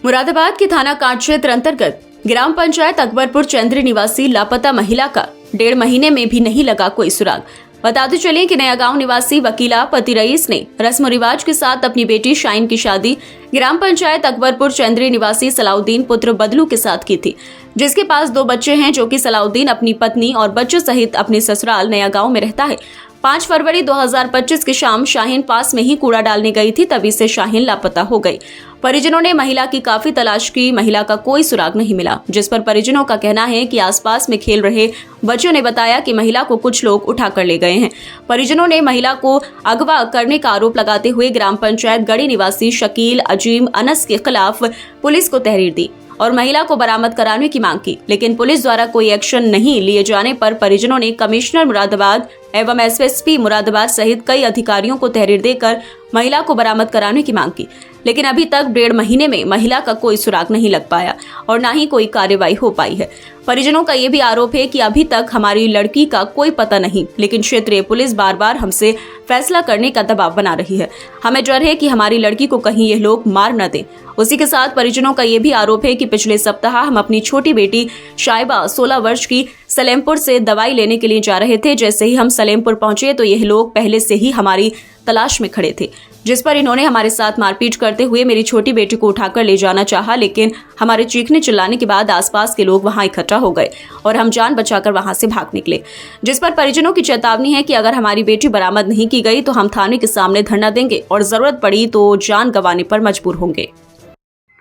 मुरादाबाद के थाना कांड क्षेत्र अंतर्गत ग्राम पंचायत अकबरपुर चंद्री निवासी लापता महिला का 1.5 महीने में भी नहीं लगा कोई सुराग। बताते चले कि नया गांव निवासी वकीला पति रईस ने रस्म रिवाज के साथ अपनी बेटी शाइन की शादी ग्राम पंचायत अकबरपुर चंद्री निवासी सलाउद्दीन पुत्र बदलू के साथ की थी, जिसके पास 2 बच्चे हैं, जो कि सलाउद्दीन अपनी पत्नी और बच्चों सहित अपने ससुराल नया गांव में रहता है। 5 फरवरी 2025 की शाम शाहीन पास में ही कूड़ा डालने गई थी, तभी से शाहीन लापता हो गई। परिजनों ने महिला की काफी तलाश की, महिला का कोई सुराग नहीं मिला, जिस पर परिजनों का कहना है कि आसपास में खेल रहे बच्चों ने बताया कि महिला को कुछ लोग उठा कर ले गए हैं। परिजनों ने महिला को अगवा करने का आरोप लगाते हुए ग्राम पंचायत गढ़ी निवासी शकील अजीम अनस के खिलाफ पुलिस को तहरीर दी और महिला को बरामद कराने की मांग की, लेकिन पुलिस द्वारा कोई एक्शन नहीं लिए जाने पर परिजनों ने कमिश्नर मुरादाबाद एवं एसएसपी मुरादाबाद सहित कई अधिकारियों को तहरीर देकर महिला को बरामद कराने की मांग की, लेकिन अभी तक 1.5 महीने में महिला का कोई सुराग नहीं लग पाया और न ही कोई कार्रवाई हो पाई है। परिजनों का ये भी आरोप है कि अभी तक हमारी लड़की का कोई पता नहीं, लेकिन क्षेत्रीय पुलिस बार बार हमसे फैसला करने का दबाव बना रही है। हमें डर है कि हमारी लड़की को कहीं ये लोग मार न दें। उसी के साथ परिजनों का ये भी आरोप है कि पिछले सप्ताह हम अपनी छोटी बेटी शाइबा 16 वर्ष की सलेमपुर से दवाई लेने के लिए जा रहे थे। जैसे ही हम सलेमपुर पहुंचे तो यह लोग पहले से ही हमारी तलाश में खड़े थे, जिस पर इन्होंने हमारे साथ मारपीट करते हुए मेरी छोटी बेटी को उठाकर ले जाना चाहा, लेकिन हमारे चीखने चिल्लाने के बाद आसपास के लोग वहां इकट्ठा हो गए और हम जान बचाकर वहां से भाग निकले, जिस पर परिजनों की चेतावनी है कि अगर हमारी बेटी बरामद नहीं की गई तो हम थाने के सामने धरना देंगे और जरूरत पड़ी तो जान गंवाने पर मजबूर होंगे।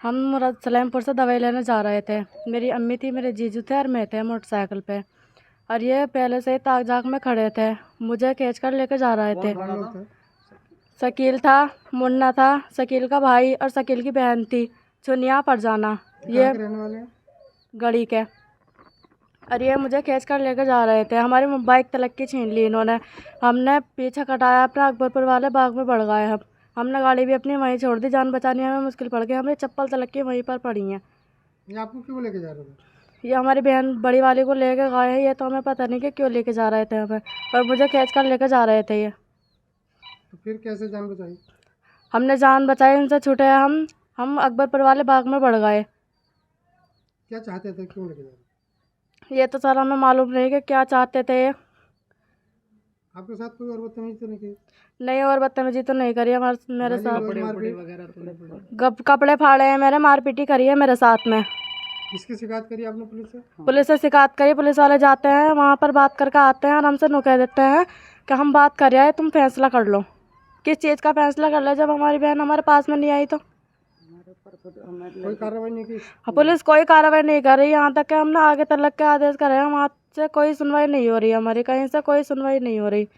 हम सलेमपुर से दवाई लेने जा रहे थे। मेरी अम्मी थी, मेरे जीजू थे और मैं थे मोटरसाइकिल पे, और ये पहले से ही ताक झाक में खड़े थे, मुझे खींच कर लेकर जा रहे थे। शकील था, मुन्ना था, शकील का भाई और शकील की बहन थी चुनिया पर जाना, ये गड़ी के, और ये मुझे खींच कर लेकर जा रहे थे। हमारी बाइक तलक की छीन ली इन्होंने। हमने पीछे कटाया, अपना अकबरपुर वाले बाग में बढ़ गए। हमने गाड़ी भी अपनी वहीं छोड़ दी, जान बचानी हमें मुश्किल पड़ गई। हमें चप्पल तलक की वहीं पर पड़ी हैं। ये आपको क्यों लेके जा रहे थे? ये हमारी बहन बड़ी वाली को लेके गए हैं, ये तो हमें पता नहीं कि क्यों लेके जा रहे थे हमें, और मुझे खींच कर लेकर जा रहे थे ये। तो फिर कैसे जान बचाई? हमने जान बचाई, उनसे छूटे। हम अकबरपुर वाले बाग में बढ़ गए। क्या चाहते थे, क्यों लेके जा रहे ये तो सर हमें मालूम नहीं कि क्या चाहते थे। आपके साथ कोई और बदतमीजी तो नहीं की? नहीं, और बदतमीजी तो नहीं करी मेरे साथ। कपड़े कपड़े फाड़े हैं मेरे, मारपीटी करी है मेरे साथ में। किसकी शिकायत करी आपने पुलिस से? पुलिस से शिकायत करी। पुलिस वाले जाते हैं वहाँ पर, बात करके आते हैं और हमसे नु कह देते हैं कि हम बात कर रहे हैं, तुम फैसला कर लो। किस चीज़ का फैसला कर ले जब हमारी बहन हमारे पास में नहीं आई तो? कोई कार्रवाई नहीं की? पुलिस कोई कार्रवाई नहीं कर रही, यहाँ तक कि हमने आगे तलक के आदेश करे हैं, वहाँ से कोई सुनवाई नहीं हो रही हमारी, कहीं से कोई सुनवाई नहीं हो रही।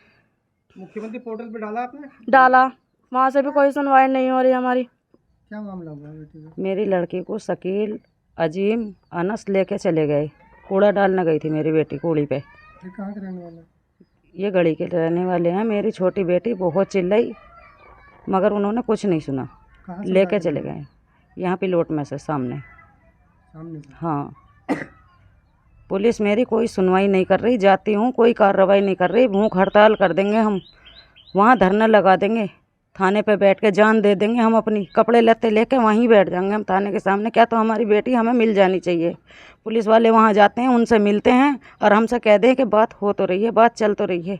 मुख्यमंत्री पोर्टल पे डाला आपने? डाला, वहाँ से भी कोई सुनवाई नहीं हो रही हमारी। क्या मामला हुआ बेटी का? मेरी लड़की को शकील अजीम अनस लेके चले गए। कूड़ा डालने गई थी मेरी बेटी कूड़ी पे। ये कहाँ के रहने वाले? ये गड़ी के रहने वाले हैं। मेरी छोटी बेटी बहुत चिल्लाई, मगर उन्होंने कुछ नहीं सुना, लेके चले गए। यहाँ पिलोट में से सामने से? हाँ। पुलिस मेरी कोई सुनवाई नहीं कर रही, जाती हूँ कोई कार्रवाई नहीं कर रही। भूख हड़ताल कर देंगे हम, वहाँ धरना लगा देंगे, थाने पे बैठ के जान दे देंगे हम अपनी, कपड़े लत्ते लेके वहीं बैठ जाएंगे हम थाने के सामने। क्या तो हमारी बेटी हमें मिल जानी चाहिए। पुलिस वाले वहाँ जाते हैं, उनसे मिलते हैं और हमसे कह दें कि बात हो तो रही है, बात चल तो रही है।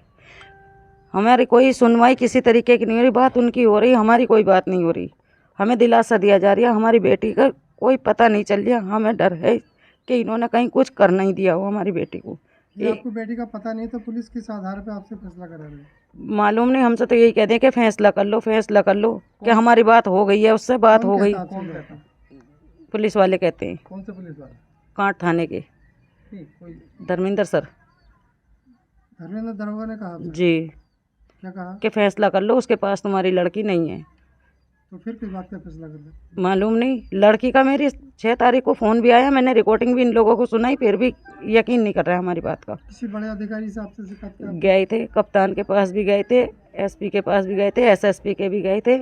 हमारी कोई सुनवाई किसी तरीके की नहीं हो रही, बात उनकी हो रही, हमारी कोई बात नहीं हो रही। हमें दिलासा दिया जा रहा है, हमारी बेटी का कोई पता नहीं चल रहा। हमें डर है कि इन्होंने कहीं कुछ कर नहीं दिया हो हमारी बेटी को। ये आपको बेटी का पता नहीं तो पुलिस किस आधार पे आपसे फैसला करा रही है? मालूम नहीं, हमसे तो यही कहते हैं कि फैसला कर लो, फैसला कर लो, कि हमारी बात हो गई है, उससे बात हो गई। कौन कहता? पुलिस वाले कहते हैं। कौन से पुलिस वाले? कांट थाने के कोई धर्मेंद्र सर। धर्मेंद्र दरोगा ने कहा आपसे? जी। क्या कहा? कि फैसला कर लो, उसके पास तुम्हारी लड़की नहीं है। तो फिर किस बात का फैसला कर दे? मालूम नहीं। लड़की का मेरी 6 तारीख को फ़ोन भी आया, मैंने रिकॉर्डिंग भी इन लोगों को सुनाई, फिर भी यकीन नहीं कर रहा है हमारी बात का। किसी बड़े अधिकारी से आपसे शिकायत कर? गए थे, कप्तान के पास भी गए थे, एसपी के पास भी गए थे, एसएसपी के भी गए थे,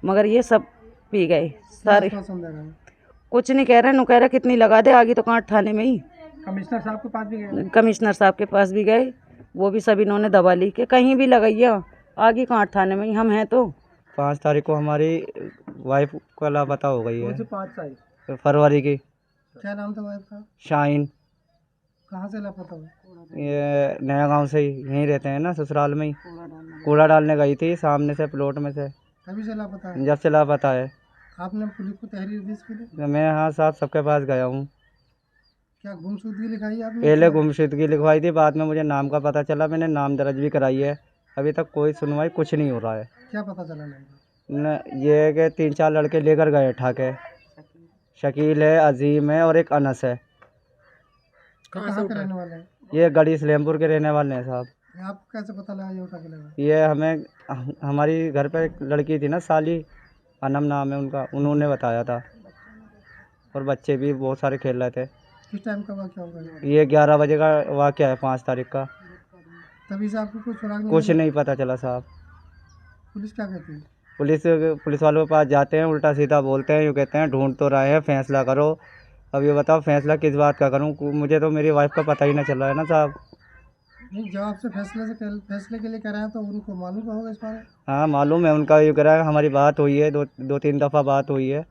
मगर ये सब पी गए सारे। कुछ नहीं कह रहे, नु कह रहे कितनी लगा दे, आगे तो कांट थाने में ही। कमिश्नर साहब के पास भी गए? कमिश्नर साहब के पास भी गए, वो भी सब इन्होंने दबा ली कि कहीं भी लगाइए, आगे कांट थाने में ही हम हैं। तो 5 तारीख को हमारी वाइफ का लापता हो गई है। 5 तारीख फरवरी की। क्या नाम था वाइफ का? शाइन। कहाँ से लापता हुआ? ये नया गांव से ही, यहीं रहते हैं ना, ससुराल में ही। कूड़ा डालने गई थी सामने से, प्लॉट में से। तभी से लापता है? जब से लापता है। आपने पुलिस को तहरीर दी इसके लिए? मैं हाँ साहब सबके पास गया हूँ। क्या गुमशुदगी लिखाई आपने? पहले गुमशुदगी लिखवाई थी, बाद में मुझे नाम का पता चला, मैंने नाम दर्ज भी कराई है। अभी तक कोई सुनवाई कुछ नहीं हो रहा है। क्या पता चला नहीं? न ये है कि 3-4 लड़के लेकर गए उठा के। शकील है, अजीम है और एक अनस है। कहाँ के रहने वाले हैं? ये गढ़ी सलेमपुर के रहने वाले हैं साहब। आपको कैसे पता लगा ये उठा के लगा? ये हमारी घर पे एक लड़की थी ना, साली, अनम नाम है उनका, उन्होंने बताया था। और बच्चे भी बहुत सारे खेल रहे थे। किस टाइम का वाक़या होगा? ये 11 बजे का वाक़या है, 5 तारीख का। तभी से आपको कुछ सुराग नहीं कुछ मिला? नहीं पता चला साहब। पुलिस क्या कहती है? पुलिस वालों के पास जाते हैं, उल्टा सीधा बोलते हैं, यूँ कहते हैं ढूंढ तो रहे हैं, फैसला करो। अब ये बताओ फैसला किस बात का करूं? मुझे तो मेरी वाइफ का पता ही नहीं चल रहा है ना साहब। नहीं, जब आपसे फैसले के लिए कह रहे हैं तो उनको मालूम तो होगा इस बारे में? हाँ मालूम है, उनका ये कह रहा है, हमारी बात हुई है, 2-3 दफ़ा बात हुई है।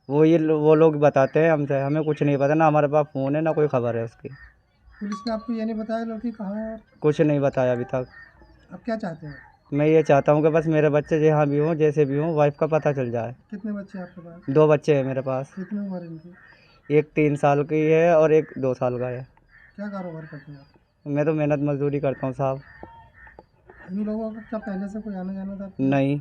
वो लोग बताते हैं हमसे, हमें कुछ नहीं पता, ना हमारे पास फ़ोन है ना कोई खबर है उसकी। पुलिस ने आपको ये नहीं बताया लड़की कहाँ है? और कुछ नहीं बताया अभी तक। अब क्या चाहते हैं? मैं ये चाहता हूँ कि बस मेरे बच्चे जहाँ भी हों, जैसे भी हों, वाइफ का पता चल जाए। कितने बच्चे हैं आपके पास? 2 बच्चे हैं मेरे पास। कितनी उम्र है इनकी? एक 3 साल की है और एक 2 साल का है। क्या कारोबार करते हैं आप? मैं तो मेहनत मजदूरी करता हूँ साहब। इन लोगों का क्या पहले से कोई आना जाना था? नहीं।